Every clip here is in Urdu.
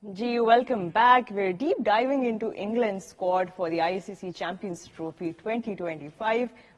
Ji, welcome back. We're deep diving into England's squad for the ICC Champions Trophy 2025.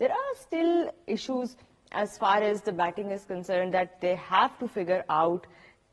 there are still issues as far as the batting is concerned that they have to figure out,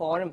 form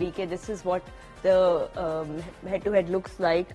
BK, this is what the head to head looks like.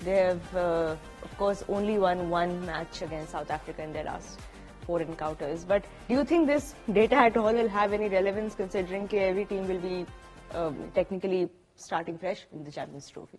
they have of course only won one match against South Africa in their last 4 encounters. But do you think this data at all will have any relevance, considering that every team will be technically starting fresh in the Champions Trophy?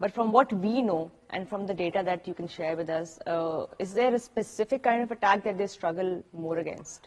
But from what we know and from the data that you can share with us, is there a specific kind of attack that they struggle more against?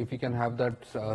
if we can have that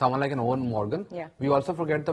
someone like an Owen Morgan. We also forget the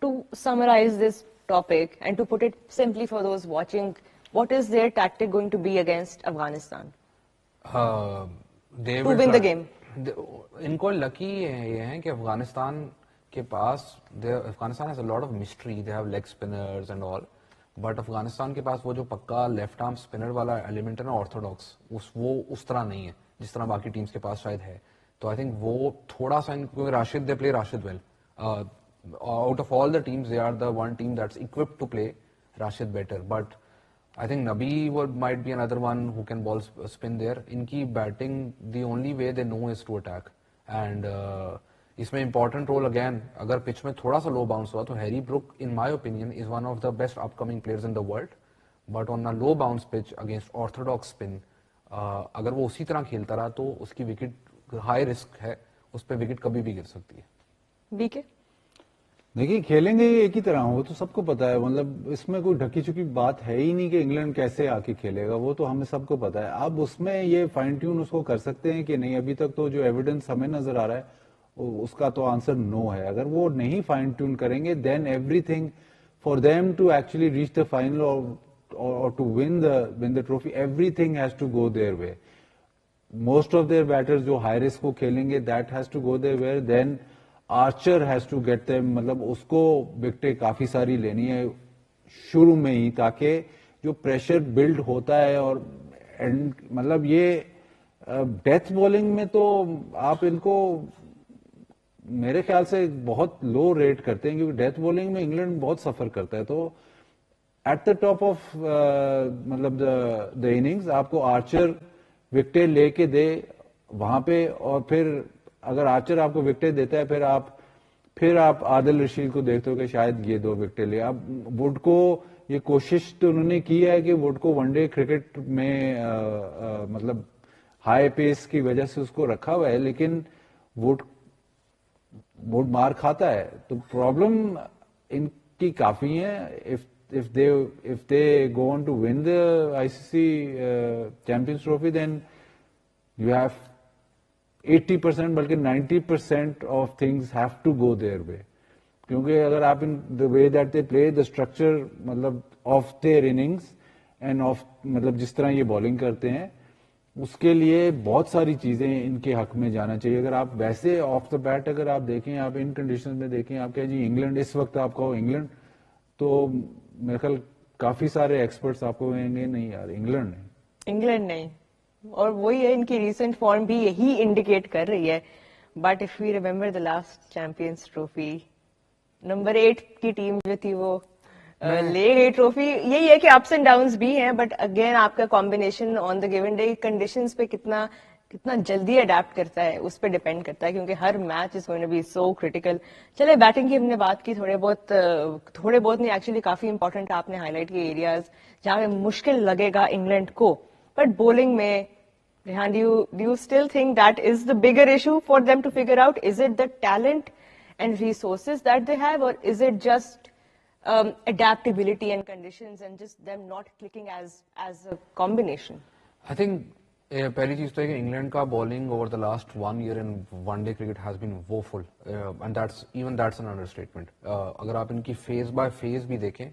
to summarize this topic and to put it simply for those watching, what is their tactic going to be against Afghanistan they to will win try, the game? ان کو لکی یہ ہے کہ افغانستان کے پاس Afghanistan has a lot of mystery, they have leg spinners and all, but Afghanistan کے پاس وہ جو پکا لیفٹ آرم اسپنر والا ایلیمنٹ ہے نا آرتھوڈاکس, وہ اس طرح نہیں ہے جس طرح باقی ٹیمز کے پاس شاید ہے. تو آئی تھنک وہ تھوڑا سا, کیونکہ Rashid, they play Rashid well, out of all the teams they are the one team that's equipped to play Rashid better, but I think Nabi might be another one who can ball spin there. Inki batting, the only way they know is to attack, and isme important role again agar pitch mein thoda sa low bounce hua to Harry Brook in my opinion is one of the best upcoming players in the world, but on a low bounce pitch against orthodox spin agar wo usi tarah khelta raha to uski wicket high risk hai, us pe wicket kabhi bhi گر sakti hai. BK دیکھیے کھیلیں گے ایک ہی طرح, وہ تو سب کو پتا ہے, مطلب اس میں کوئی ڈھکی چکی بات ہے ہی نہیں کہ انگلینڈ کیسے آ کے کھیلے گا, وہ تو ہمیں سب کو پتا ہے. اب اس میں یہ فائن ٹیون اس کو کر سکتے ہیں کہ نہیں, ابھی تک تو جو ایویڈنس ہمیں نظر آ رہا ہے اس کا تو آنسر نو ہے. اگر وہ نہیں فائن ٹیون کریں گے then everything for them to actually reach the final اور to win the trophy, everything has to go their way. Most of their batters جو ہائی رسک کو کھیلیں گے that has to go their way. Then Archer has to get them, مطلب اس کو وکٹیں کافی ساری لینی ہے شروع میں ہی, تاکہ جو پریشر بلڈ ہوتا ہے, اور مطلب یہ ڈیتھ بالنگ میں تو آپ ان کو میرے خیال سے بہت لو ریٹ کرتے ہیں, کیونکہ ڈیتھ بالنگ میں انگلینڈ بہت سفر کرتا ہے. تو ایٹ دا ٹاپ آف مطلب دا اننگز آپ کو آرچر وکٹیں لے کے دے وہاں پہ, اور پھر اگر آرچر آپ کو وکٹیں دیتا ہے پھر آپ عادل رشید کو دیکھتے ہو کہ شاید یہ 2 وکٹیں لے. اب ووڈ کو یہ کوشش تو انہوں نے کی ہے کہ ووڈ کو ون ڈے کرکٹ میں مطلب ہائی پیس کی وجہ سے اس کو رکھا ہوا ہے, لیکن ووڈ مار کھاتا ہے. تو پرابلم ان کی کافی ہے. if they go on to win the ICC Champions Trophy, then you have 80% بلکہ 90% of things have to go their way. کیونکہ اگر آپ in the way that they play the structure مطلب of their innings and of مطلب جس طرح یہ بالنگ کرتے ہیں, اس کے لیے بہت ساری چیزیں ان کے حق میں جانا چاہیے. اگر آپ ویسے آف دا بیٹ اگر آپ دیکھیں, آپ ان کنڈیشن میں دیکھیں, آپ کہیں جی انگلینڈ اس وقت آپ کہو انگلینڈ, تو میرے خیال کافی سارے ایکسپرٹس آپ کو کہیں گے نہیں یار انگلینڈ نہیں. اور وہی ہے, ان کی ریسنٹ فارم بھی یہی انڈیکیٹ کر رہی ہے. But if we remember the last Champions Trophy, number 8 کی ٹیم جو تھی وہ لے گئی ٹرافی. یہی ہے کہ اپس اینڈ ڈاؤنس بھی ہیں, بٹ اگین آپ کا combination on the given day conditions پہ کتنا جلدی اڈیپٹ کرتا ہے اس پہ ڈیپینڈ کرتا ہے, کیونکہ ہر match is going to be so critical. چلے بیٹنگ کی ہم نے بات کی, تھوڑے بہت نہیں, ایکچولی کافی امپورٹنٹ آپ نے ہائی لائٹ کیے ایریاز جہاں پہ مشکل لگے گا انگلینڈ کو. بٹ بولنگ میں Rehan, do you still think that is the bigger issue for them to figure out? Is it the talent and resources that they have, or is it just adaptability and conditions and just them not clicking as a combination? I think پہلی چیز تو ہے کہ انگلینڈ کا bowling over the last 1 year in one day cricket has been woeful, and that's an understatement. اگر آپ ان کی فیز بائی فیز بھی دیکھیں,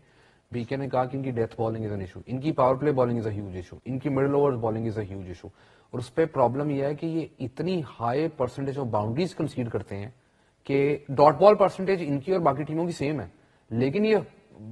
BK نے کہا کہ ان کی death bowling is an issue, ان کی power play bowling is a huge issue, ان کی middle over bowling is a huge issue. اور اس پہ پرابلم یہ ہے کہ یہ اتنی high percentage of boundaries concede کرتے ہیں کہ ڈاٹ بال پرسنٹیج ان کی اور باقی ٹیموں کی سیم ہے, لیکن یہ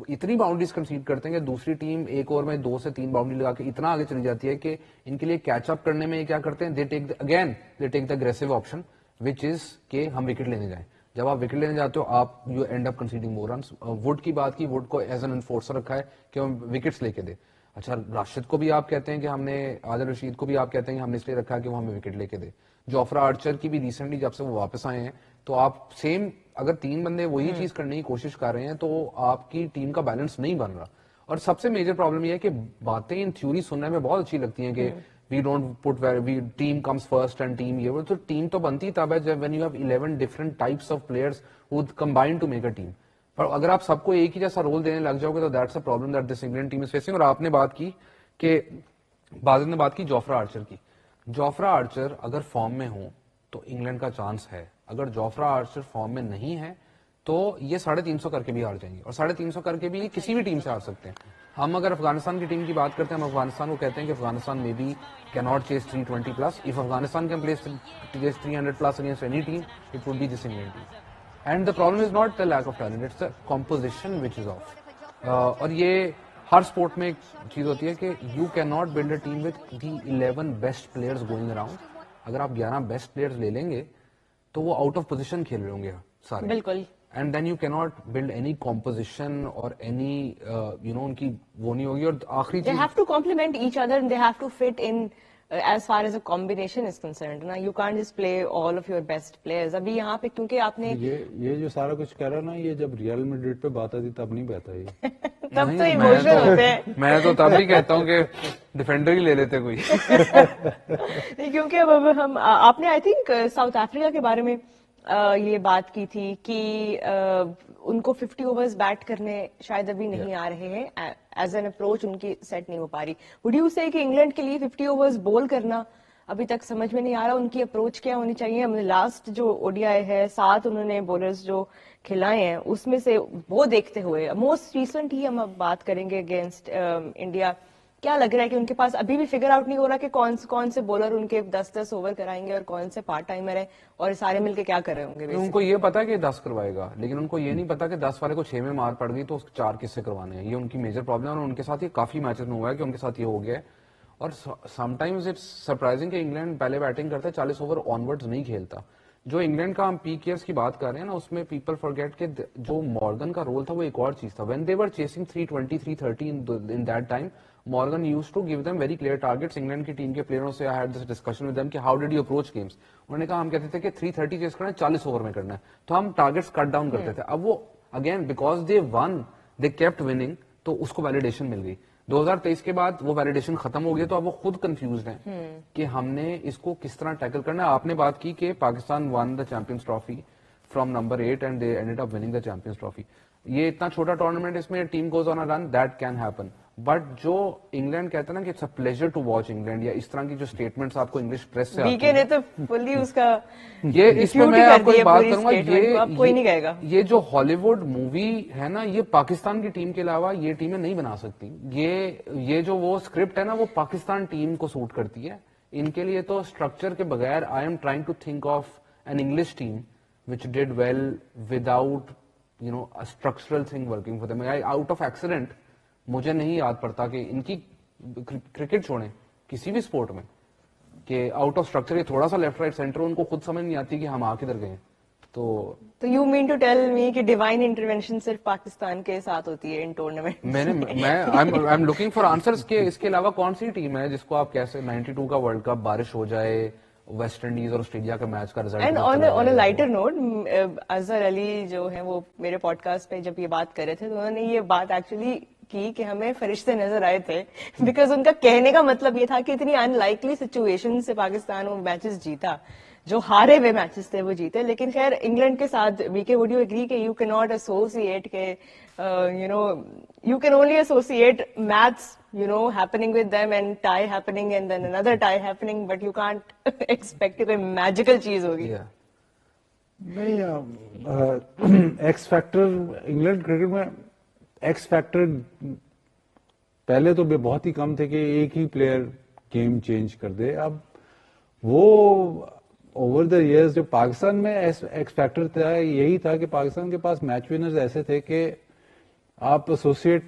اتنی باؤنڈریز کنسیڈ کرتے ہیں کہ دوسری ٹیم ایک اوور میں 2 سے 3 باؤنڈری لگا کے اتنا آگے چلی جاتی ہے کہ ان کے لیے کیچ اپ کرنے میں یہ کیا کرتے ہیں, دے ٹیک دا اگریسو آپشن وچ از کہ ہم وکٹ لینے جائیں. جب آپ وکٹ لینے جاتے ہو آپ you and up کنسیڈنگ more runs. Would کی بات کی, ووڈ کو ایز این انفورسر رکھا ہے کہ ہم وکٹس لے کے دے. اچھا راشد کو بھی آپ کہتے ہیں کہ ہم نے, عادل رشید کو بھی آپ کہتے ہیں کہ ہم نے اس لیے رکھا ہے کہ وہ ہمیں وکٹ لے کے دے. جوفرا آرچر کی بھی ریسنٹلی جب سے وہ واپس آئے ہیں, تو آپ سیم اگر 3 بندے وہی چیز کرنے کی کوشش کر رہے ہیں تو آپ کی ٹیم کا بیلنس نہیں بن رہا. اور سب سے میجر پرابلم یہ ہے کہ باتیں ان تھیوری سننے میں بہت اچھی لگتی ہیں کہ we don't put team comes first and team, یہ تو ٹیم تو بنتی تب ہے جب when you have 11 different types of players who combine to make a team. پر اگر آپ سب کو ایک ہی جیسا رول دینے لگ جاؤ گے تو that's a problem that this England team is facing. اور آپ نے بات کی کہ بازل نے بات کی جوفرا آرچر کی. جوفرا آرچر اگر فارم میں ہوں تو انگلینڈ کا چانس ہے. اگر جوفرا آرچر فارم میں نہیں ہے تو یہ 350 کر کے بھی ہار جائیں گے, اور 350 کر کے بھی کسی بھی ٹیم سے ہار سکتے ہیں. ہم اگر افغانستان کی ٹیم کی بات کرتے ہیں, ہم افغانستان کو کہتے ہیں کہ افغانستان میں بھی کین ناٹ چیز 320 plus. If Afghanistan can chase 300 plus against any team, it would be this Indian team. And the problem is not the lack of talent, it's the composition which is off. اور یہ ہر اسپورٹ میں ایک چیز ہوتی ہے کہ you can not build a team with the 11 best players going around. اگر آپ 11 بیسٹ پلیئرز لے لیں گے تو وہ آؤٹ آف پوزیشن کھیل رہے ہوں گے سارے. بالکل. اینڈ دین یو کی ناٹ بلڈ اینی کمپوزیشن اور اینی ان کی وہ نہیں ہوگی. اور آخری They چیز, have to complement each other and they have to fit in as far as a combination is concerned. Now, you can't just play all of your best players. ابھی یہاں پہ کیونکہ آپ نے یہ جو سارا کچھ کہہ رہا نا, یہ جب ریئل میڈرڈ پہ بات آتی تب نہیں بہتا یہ. تب تو ایموشنل ہوتے ہیں. میں تو تب ہی کہتا ہوں کہ ڈیفینڈر ہی لے لیتے کوئی. کیونکہ اب ہم آپ نے آئی تھنک ساؤتھ افریقہ کے بارے میں یہ بات کی تھی کہ ان کو 50 اوورز بیٹ کرنے شاید ابھی نہیں آ رہے ہیں, ایز این اپروچ ان کی سیٹ نہیں ہو پا رہی. وڈ یو سے کہ انگلینڈ کے لیے 50 اوورز بول کرنا ابھی تک سمجھ میں نہیں آ رہا, ان کی اپروچ کیا ہونی چاہیے؟ ہم نے لاسٹ جو ODI ہے 7 انہوں نے بولرز جو کھلائے ہیں اس میں سے وہ دیکھتے ہوئے موسٹ ریسنٹ ہی ہم اب بات کریں گے اگینسٹ انڈیا, کیا لگ رہا ہے کہ ان کے پاس ابھی بھی فگر آؤٹ نہیں ہو رہا کہ کون سے بولر ان کے 10 اوور کرائیں گے اور کون سے پارٹ ٹائمر ہیں اور سارے مل کے کیا کر رہے ہوں گے؟ ان کو یہ پتا کہ 10 کروائے گا, لیکن ان کو یہ نہیں پتا کہ 10 والے کو 6 میں مار پڑ گئی تو 4 کس سے کروانے ہیں. یہ ان کی میجر پرابلم ہے, اور ان کے ساتھ یہ کافی میچز میں ہوا ہے کہ ان کے ساتھ یہ ہو گیا ہے. اور سم ٹائمز اٹس سرپرائزنگ کہ انگلینڈ پہلے بیٹنگ کرتا ہے 40 اوور آنورڈز نہیں کھیلتا. جو انگلینڈ کا ہم پیک ایئرز کی بات کر رہے ہیں نا, اس میں پیپل فارگیٹ کہ جو مارگن کا رول تھا وہ ایک اور چیز تھا. When they were chasing 320 330 in that time, Morgan used to give them very clear targets. England کی ٹیم کے پلیئروں سے I had this discussion with them کہ how did you approach games. انہوں نے کہا ہم کہتے تھے کہ 330 چیز کرنا ہے, 40 اوور میں کرنا ہے, تو ہم ٹارگیٹس کٹ ڈاؤن کرتے تھے. اب وہ again because they one they kept winning, تو اس کو ویلیڈیشن مل گئی. 2023 کے بعد وہ ویلیڈیشن ختم ہو گئی, تو اب وہ خود کنفیوزڈ ہیں کہ ہم نے اس کو کس طرح ٹیکل کرنا ہے. آپ نے بات کی کہ Pakistan won the Champions Trophy from number 8 and they ended up winning the Champions Trophy. یہ اتنا چھوٹا ٹورنامنٹ, اس میں team goes on a run, that can happen. But جو انگلینڈ کہتا ہے نا کہ it's a pleasure to watch England, یا اس طرح کی جو اسٹیٹمنٹس آپ کو انگلش پریس سے آتی ہیں, نے تو فلی اس کا یہ اس میں میں آپ کو ایک بات کروں گا, کوئی نہیں کہے گا. یہ جو ہالی ووڈ مووی ہے نا, یہ پاکستان کی ٹیم کے علاوہ یہ ٹیمیں نہیں بنا سکتی. یہ جو وہ اسکرپٹ ہے نا, وہ پاکستان ٹیم کو سوٹ کرتی ہے. ان کے لیے تو اسٹرکچر کے بغیر I am trying to think of an English team which did well without a structural thing working for them. Out of accident مجھے نہیں یاد پڑتا کہ ان کی کرکٹ چھوڑیں کسی بھی سپورٹ میں کہ آؤٹ آف اسٹرکچر یہ تھوڑا سا لیفٹ رائٹ سینٹر ان کو خود سمجھ نہیں آتی کہ ہم آ کدھر گئے. تو you mean to tell me کہ ڈیوائن انٹرونشن صرف پاکستان کے ساتھ ہوتی ہے in tournament? I'm looking for answers کہ اس کے علاوہ کون سی ٹیم ہے جس کو آپ کیسے 92 کا ورلڈ کپ بارش ہو جائے, ویسٹ انڈیز اور آسٹریلیا کا میچ کا رزلٹ. آن اے لائٹر نوٹ, اظہر علی جو ہے وہ میرے پوڈ کاسٹ پہ جب یہ بات کر رہے تھے تو انہوں نے یہ بات ایکچولی کی کہ ہمیں فرشتے نظر آئے تھے, بیکاز ان کا کہنے کا مطلب یہ تھا کہ اتنی ان لائکلی سچویشن سے پاکستان وہ میچز جیتا, جو ہارے ہوئے میچز تھے وہ جیتے. لیکن خیر انگلینڈ کے ساتھ وی کے وڈ یو اگری کہ یو کی ناٹ ایسوسیٹ کہ you can only associate maths happening with them and tie happening and then another tie happening, but you can't expect کہ کوئی میجیکل چیز ہوگی. نہیں, ایکس فیکٹر انگلینڈ کرکٹ میں ایکس فیکٹر پہلے تو بہت ہی کم تھے کہ ایک ہی پلیئر گیم چینج کر دے. اب وہ اوور دا ایئرز جو پاکستان میں ایکس فیکٹر تھا یہی تھا کہ پاکستان کے پاس میچ ونرز ایسے تھے کہ آپ ایسوسیٹ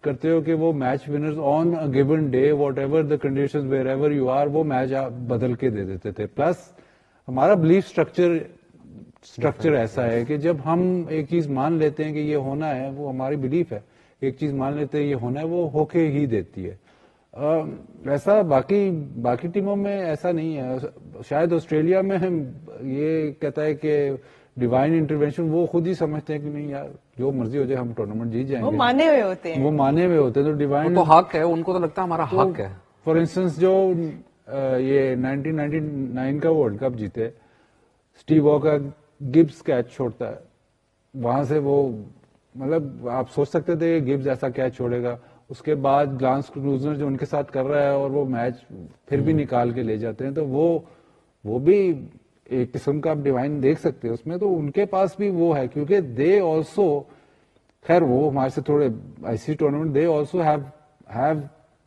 کرتے ہو کہ وہ match winners on a given day whatever the condition wherever you are, وہ میچ آپ بدل کے دے دیتے تھے. پلس ہمارا بلیف اسٹرکچر ایسا ہے کہ جب ہم ایک چیز مان لیتے ہیں کہ یہ ہونا ہے, وہ ہماری بلیف ہے, ایک چیز مان لیتے ہیں یہ ہونا ہے, وہ ہو کے ہی دیتی ہے. ایسا باقی ٹیموں میں ایسا نہیں ہے. شاید آسٹریلیا میں یہ کہتا ہے کہ ڈیوائن انٹرونشن, وہ خود ہی سمجھتے ہیں کہ نہیں یار جو مرضی ہو جائے ہم ٹورنامنٹ جیت جائیں گے. وہ مانے ہوئے ہوتے ہیں تو ڈیوائن تو حق ہے, ان کو تو لگتا ہے ہمارا حق ہے. فار انسٹنس جو یہ 1999 کا ورلڈ کپ جیتے, اسٹیو واکر گبز کیچ چھوڑتا ہے, وہاں سے وہ مطلب آپ سوچ سکتے تھے گبز ایسا کیچ چھوڑے گا. اس کے بعد گلانس کروزر جو ان کے ساتھ کر رہا ہے اور وہ میچ پھر بھی نکال کے لے جاتے ہیں, تو وہ بھی ایک قسم کا آپ ڈیوائن دیکھ سکتے ہیں اس میں. تو ان کے پاس بھی وہ ہے کیونکہ دے آلسو خیر وہ ہمارے سے تھوڑے ایسی tournament they also have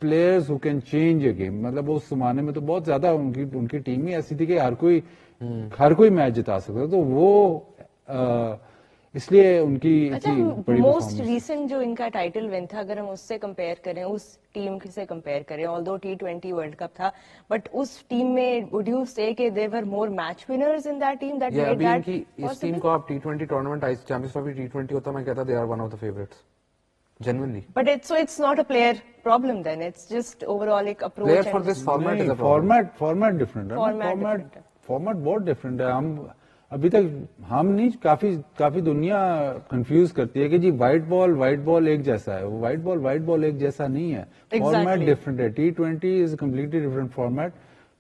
players who can change a game. مطلب اس زمانے میں تو بہت زیادہ ان کی ٹیم ہی ایسی تھی کہ ہر کوئی میچ جتا سکتا. تو وہ اس لیے ان کی اچھا موسٹ ریسنٹ جو ان کا ٹائٹل ون تھا اگر ہم اس سے کمپیئر کریں, اس ٹیم سے کمپیئر کریں, آلدو T20 ورلڈ کپ تھا بٹ اس ٹیم میں وڈ یو سے کہ they were more match winners in that team that made that اس ٹیم کو آپ T20 tournament champions trophy T20 ہوتا میں کہتا they are one of the favourites genuinely. But it's not a player problem then, it's just overall ایک approach. Player for this format is a problem. Format different ہے, فارمیٹ بہت ڈفرنٹ ہے. ہم ابھی تک ہم نہیں, کافی دنیا کنفیوز کرتی ہے کہ جی وائٹ بال ایک جیسا ہے. وائٹ بال ایک جیسا نہیں ہے, فارمیٹ ڈفرنٹ ہے. T20 is completely different format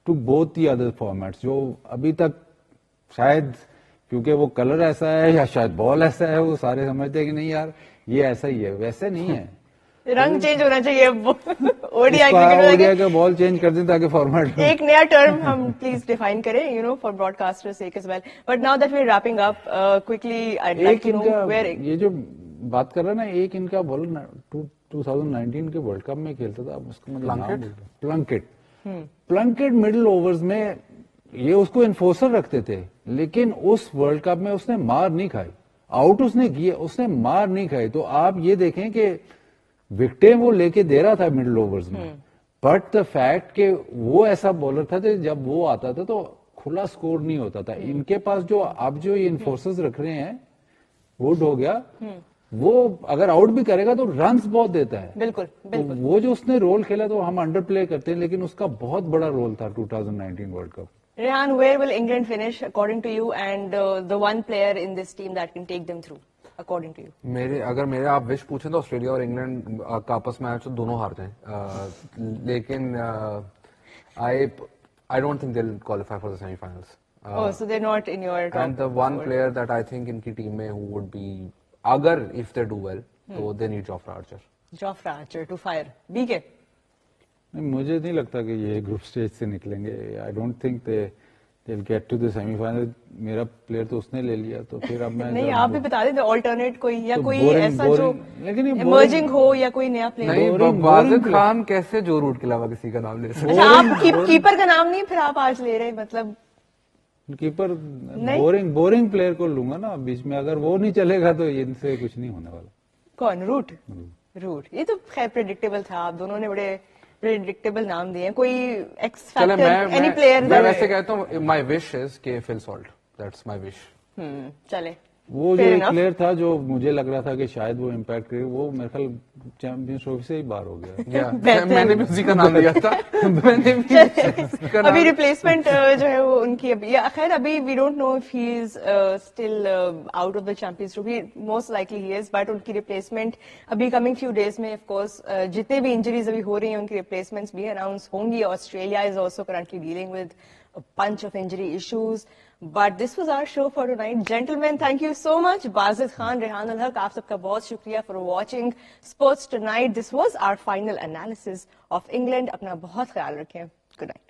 to both the other formats. جو ابھی تک شاید کیونکہ وہ کلر ایسا ہے یا شاید بال ایسا ہے, وہ سارے سمجھتے ہیں کہ نہیں یار یہ ایسا ہی ہے, ویسے نہیں ہے. رنگ چینج ہونا چاہیے اوڈیا کا بال چینج کر دیں تاکہ فارمیٹ ایک نیا ٹرم ہم پلیز ڈیفائن کریں for broadcaster sake as well. But now that we are wrapping up quickly I like to know where یہ جو بات کر رہا نا, ایک ان کا بال 2019 کے ورلڈ کپ میں کھیلتا تھا, اس کا پلنکٹ مڈل اوورز میں یہ اس کو انفورسر رکھتے تھے, لیکن اس ورلڈ کپ میں اس نے مار نہیں کھائی. آؤٹ اس نے کیا, اس نے مار نہیں کھائی. تو آپ یہ دیکھیں کہ وکٹیں وہ لے کے دے رہا تھا مڈل اوورز میں, بٹ دا فیکٹ کہ وہ ایسا بولر تھا کہ جب وہ آتا تھا تو کھلا سکور نہیں ہوتا تھا. ان کے پاس جو اب جو یہ انفورسز رکھ رہے ہیں, ووڈ ہو گیا, وہ اگر آؤٹ بھی کرے گا تو رنز بہت دیتا ہے. بالکل وہ جو اس نے رول کھیلا تو ہم انڈر پلے کرتے ہیں, لیکن اس کا بہت بڑا رول تھا 2019 world cup. Rehan, where will England finish according to you, and the one player in this team that can take them through according to you? اگر میرے آپ وش پوچھیں تو آسٹریلیا اور انگلینڈ کا آپس میچ دونوں ہارتے ہیں, لیکن I don't think they'll qualify for the semi-finals. Oh, so they're not in your top. And the one player that I think ان کی ٹیم میں who would be, اگر if they do well, so they need Jofra Archer. Jofra Archer to fire. BK? مجھے نہیں لگتا کہ یہ گروپ سٹیج سے نکلیں گے. I don't think they will get to the semi final. میرا پلیئر تو اس نے لے لیا, تو پھر اب میں نہیں, آپ بھی بتا دیں آلٹرنیٹ کوئی یا کوئی ایسا جو ایمرجنگ ہو یا کوئی نیا پلیئر. نہیں, واجد خان کیسے جو روٹ کے علاوہ کسی کا نام لے سکتے. اچھا, آپ کیپر کا نام نہیں پھر آپ آج لے رہے, مطلب کیپر بورنگ پلیئر کو لوں گا نا بیچ میں. اگر وہ نہیں چلے گا تو ان سے کچھ نہیں ہونے والا. کون؟ روٹ یہ تو خیر پریڈکٹیبل تھا. آپ دونوں نے بڑے پریڈکٹیبل نام دیے. کوئی ایکس فیکٹر اینی پلیئر؟ میں ویسے کہتا ہوں مائی وش از کہ فل سالٹ, دیٹس مائی وش. چلے وہ جو ایک پلیئر تھا جو مجھے لگ رہا تھا کہ شاید وہ امپیکٹ کرے, وہ میرے خیال چیمپئنز ٹرافی سے ہی باہر ہو گیا. میں نے بھی اسی کا نام لیا تھا. ابھی ریپلیسمنٹ جو ہے وہ ان کی ابھی خیر ابھی we don't know if he is still out of the Champions Trophy. Most likely he is, but ان کی ریپلیسمنٹ ابھی کمنگ فیو ڈیز میں آف کورس جتنے بھی انجریز ابھی ہو رہی ہیں ان کی ریپلیسمنٹس بھی اناؤنس ہوں گی. Australia is also currently dealing with a bunch of injury issues. But this was our show for tonight. Gentlemen, thank you so much. Bazid Khan, Rehan Al Haq, aap sabka bahut shukriya for watching Sports Tonight. This was our final analysis of England. Apna bahut khayal rakhein. Good night.